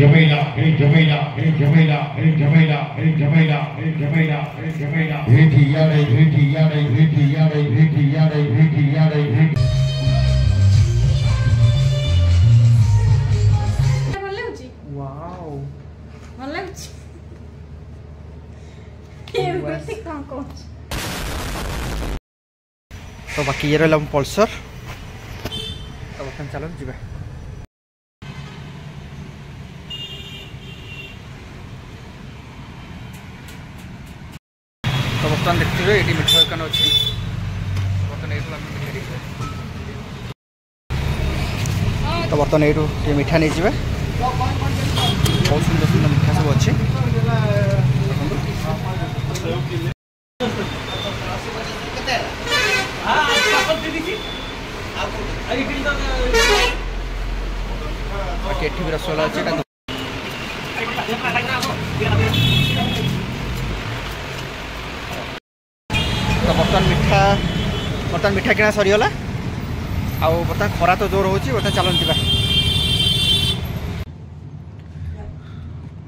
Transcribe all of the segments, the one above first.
Jamila, hey Jamila, hey Jamila, hey Jamila, hey Jamila, hey Jamila, hey Jamila, hey Yare, hey Yare, hey Yare, hey Yare, hey Yare, hey. Wow. ଭଲ ଲାଗୁଛି ଏମିତି କ'ଣ କହୁଛି तो बाकी ये रहा पल्सर तो बर्तमान चलो जीवा तो बर्तमान देखिए ये मिठा दुकान अच्छी बर्तमान ये तो बर्तमान ये मिठा नहीं जाए बहुत सुंदर सुंदर मिठा सब अच्छे बाकी एठी भी रसगोल्ला अच्छे तो बर्तमान मिठा किना सरीगला आउ बर्तमान खरा तो जोर होची बर्तमान चलन जीवा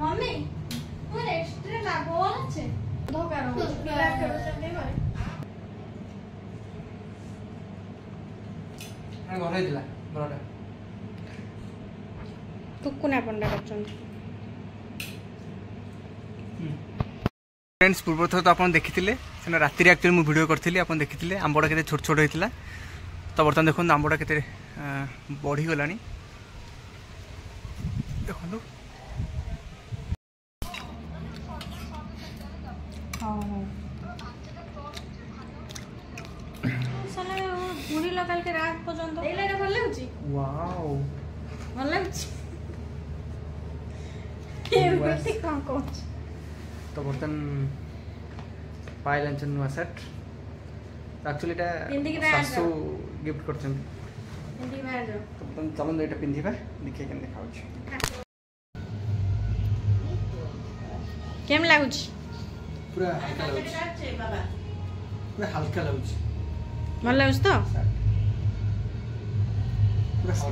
मम्मी मोर एक्स्ट्रा लागो আছে ধোকার পিলা খেলুছন্তি ঘরে घरे दिला बरटा कुकुना पंडा करछन्ती फ्रेंड्स पूर्व थर तो आपन देखिथिले सेना रात्रि एक्चुअली मु वीडियो करथिली आपन देखिथिले आंबडा केते छोट छोट होइतिला तो बर्तमान देखुन आंबडा केते बढ़ी गलानी देखु मुड़ी लगा के रात पर्यंत एला भल लाଗୁଛି वाओ भल लाଗୁଛି एमती कोन कोच तो बर्तन पाइल आंचन नुआ सेट एक्चुअली एटा सासु गिफ्ट करछन हिंदी में जो तो बर्तन चलन एटा पिंधिबा देखिए केन देखाउछ केम लाଗୁଛି पूरा हल्का लाଗୁଛି पूरा हल्का लाଗୁଛି भल लाଗୁଛି तो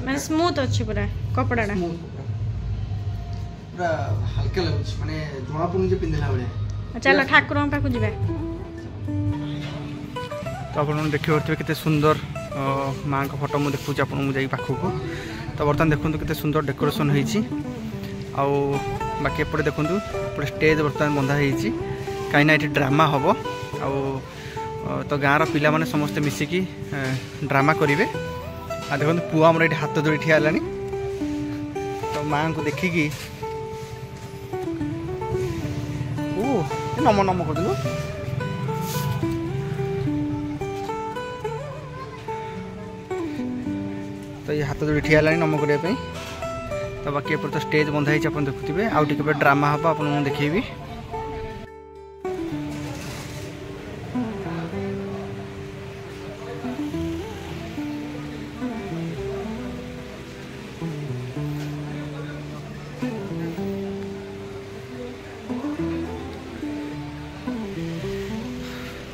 मैं स्मूथ अच्छी पूरा कपड़ाटा पूरा हल्का लाଗୁଛି माने जोना पुन जे पिंधला बळे चलो ठाकुर पाखु जीवा तो आपन देखि होतबे केते सुंदर मां का फोटो मु देखु छी आपन मु जाई पाखु को तो बर्तन देखुंतु केते सुंदर डेकोरेशन होईची आ बाकी एपटे देखुंतु पूरा स्टेज बर्तन बंधा होईची काइना एठी ड्रामा हबो आ तो गाँव पिला माने समस्त मिसिकी ड्रामा करेंगे आ देखो पुआ आमर ये हाथ जोड़ी ठिया है तो माँ को देखिकी ओ नम नम कर दिलु तो ये हाथ जोड़ी ठिया है नम करने तो बाकी एपर तो स्टेज बंधा आप देखुवे आउ टे ड्रामा हम आप देखेबी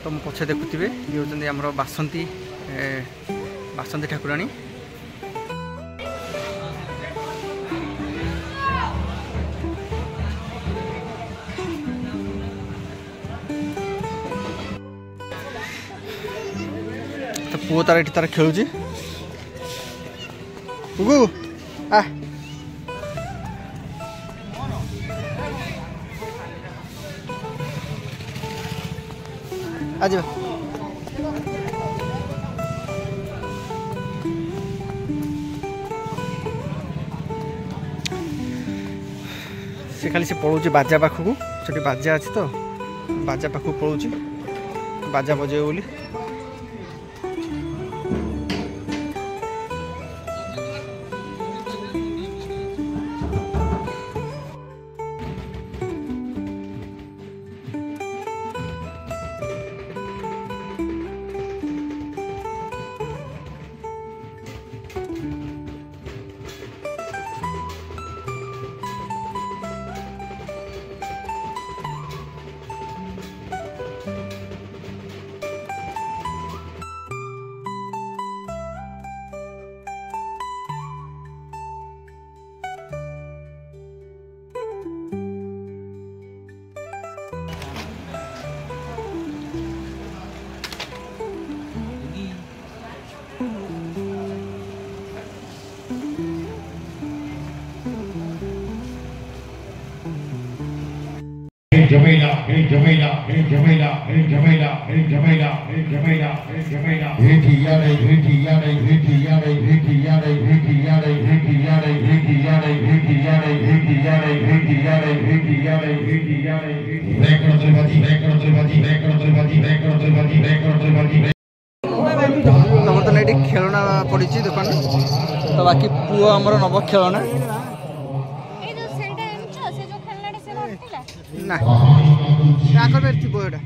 तो मो पछे देखुवे ये होती आमर बासंती बासंती ठाकुराणी तो पुओ तार ये तार खेलुची पुगु आ आज से खाली से पड़ोची बाजा पाखक से बाजा अच्छी तो बाजा पाखक पड़ोची बाजा बजे बोली Jamila, hey Jamila, hey Jamila, hey Jamila, hey Jamila, hey Jamila, hey Jamila. Hiti yare, hiti yare, hiti yare, hiti yare, hiti yare, hiti yare, hiti yare, hiti yare, hiti yare, hiti yare, hiti yare, hiti yare. Back on the body, back on the body, back on the body, back on the body, back on the body. बर्तमान ये खेलना पड़ी दुकान तो बाकी पुआ आमर नब खेलना ना थी बोटा